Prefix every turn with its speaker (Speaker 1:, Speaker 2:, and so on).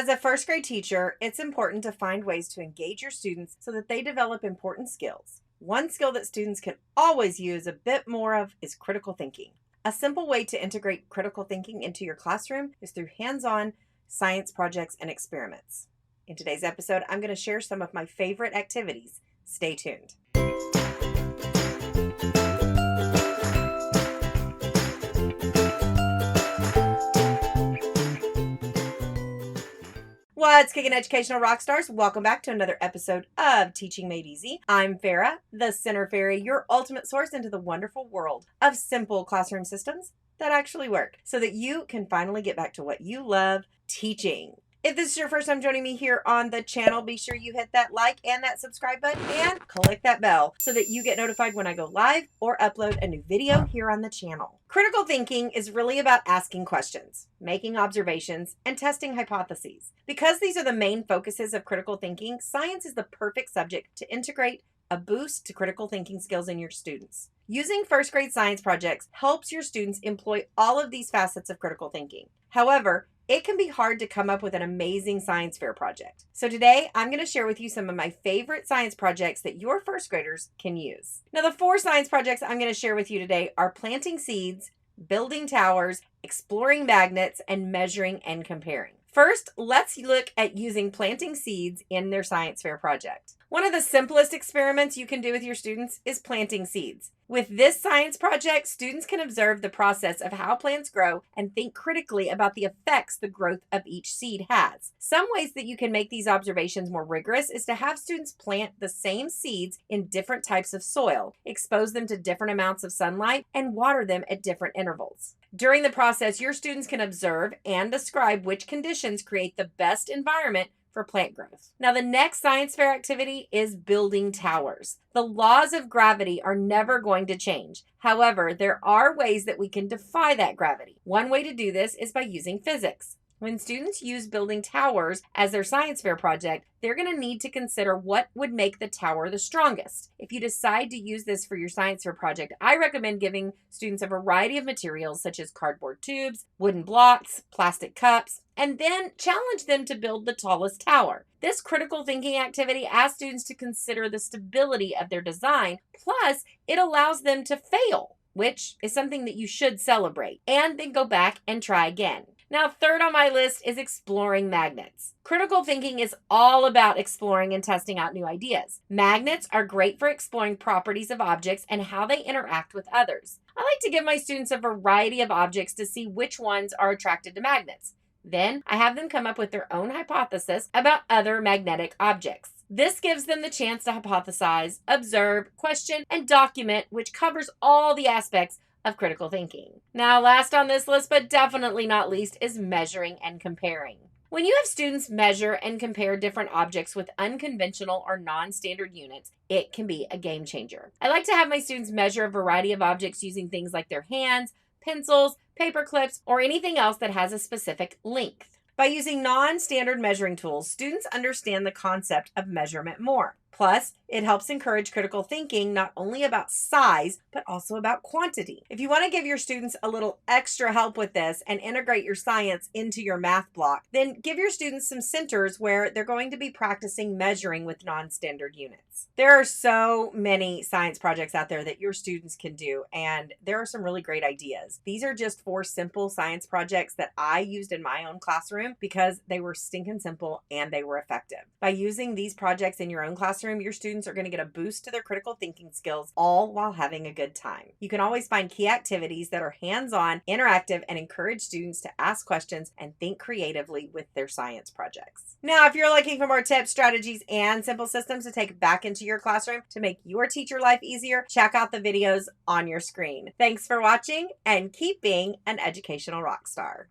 Speaker 1: As a first grade teacher, it's important to find ways to engage your students so that they develop important skills. One skill that students can always use a bit more of is critical thinking. A simple way to integrate critical thinking into your classroom is through hands-on science projects and experiments. In today's episode, I'm going to share some of my favorite activities. Stay tuned. What's kicking, educational rock stars? Welcome back to another episode of Teaching Made Easy. I'm Farah, the Center Fairy, your ultimate source into the wonderful world of simple classroom systems that actually work so that you can finally get back to what you love, teaching. If this is your first time joining me here on the channel, be sure you hit that like and that subscribe button and click that bell so that you get notified when I go live or upload a new video here on the channel. Critical thinking is really about asking questions, making observations, and testing hypotheses. Because these are the main focuses of critical thinking, science is the perfect subject to integrate a boost to critical thinking skills in your students. Using first grade science projects helps your students employ all of these facets of critical thinking. However, it can be hard to come up with an amazing science fair project. So today, I'm going to share with you some of my favorite science projects that your first graders can use. Now, the 4 science projects I'm going to share with you today are planting seeds, building towers, exploring magnets, and measuring and comparing. First, let's look at using planting seeds in their science fair project. One of the simplest experiments you can do with your students is planting seeds. With this science project, students can observe the process of how plants grow and think critically about the effects the growth of each seed has. Some ways that you can make these observations more rigorous is to have students plant the same seeds in different types of soil, expose them to different amounts of sunlight, and water them at different intervals. During the process, your students can observe and describe which conditions create the best environment for plant growth. Now, the next science fair activity is building towers. The laws of gravity are never going to change. However, there are ways that we can defy that gravity. One way to do this is by using physics. When students use building towers as their science fair project, they're going to need to consider what would make the tower the strongest. If you decide to use this for your science fair project, I recommend giving students a variety of materials such as cardboard tubes, wooden blocks, plastic cups, and then challenge them to build the tallest tower. This critical thinking activity asks students to consider the stability of their design, plus it allows them to fail, which is something that you should celebrate, and then go back and try again. Now, third on my list is exploring magnets. Critical thinking is all about exploring and testing out new ideas. Magnets are great for exploring properties of objects and how they interact with others. I like to give my students a variety of objects to see which ones are attracted to magnets. Then I have them come up with their own hypothesis about other magnetic objects. This gives them the chance to hypothesize, observe, question, and document, which covers all the aspects of critical thinking. Now, last on this list, but definitely not least, is measuring and comparing. When you have students measure and compare different objects with unconventional or non-standard units, it can be a game changer. I like to have my students measure a variety of objects using things like their hands, pencils, paper clips, or anything else that has a specific length. By using non-standard measuring tools, students understand the concept of measurement more. Plus, it helps encourage critical thinking not only about size, but also about quantity. If you want to give your students a little extra help with this and integrate your science into your math block, then give your students some centers where they're going to be practicing measuring with non-standard units. There are so many science projects out there that your students can do, and there are some really great ideas. These are just 4 simple science projects that I used in my own classroom because they were stinking simple and they were effective. By using these projects in your own classroom, your students are going to get a boost to their critical thinking skills, all while having a good time. You can always find key activities that are hands-on, interactive, and encourage students to ask questions and think creatively with their science projects. Now, if you're looking for more tips, strategies, and simple systems to take back into your classroom to make your teacher life easier, check out the videos on your screen. Thanks for watching, and keep being an educational rock star.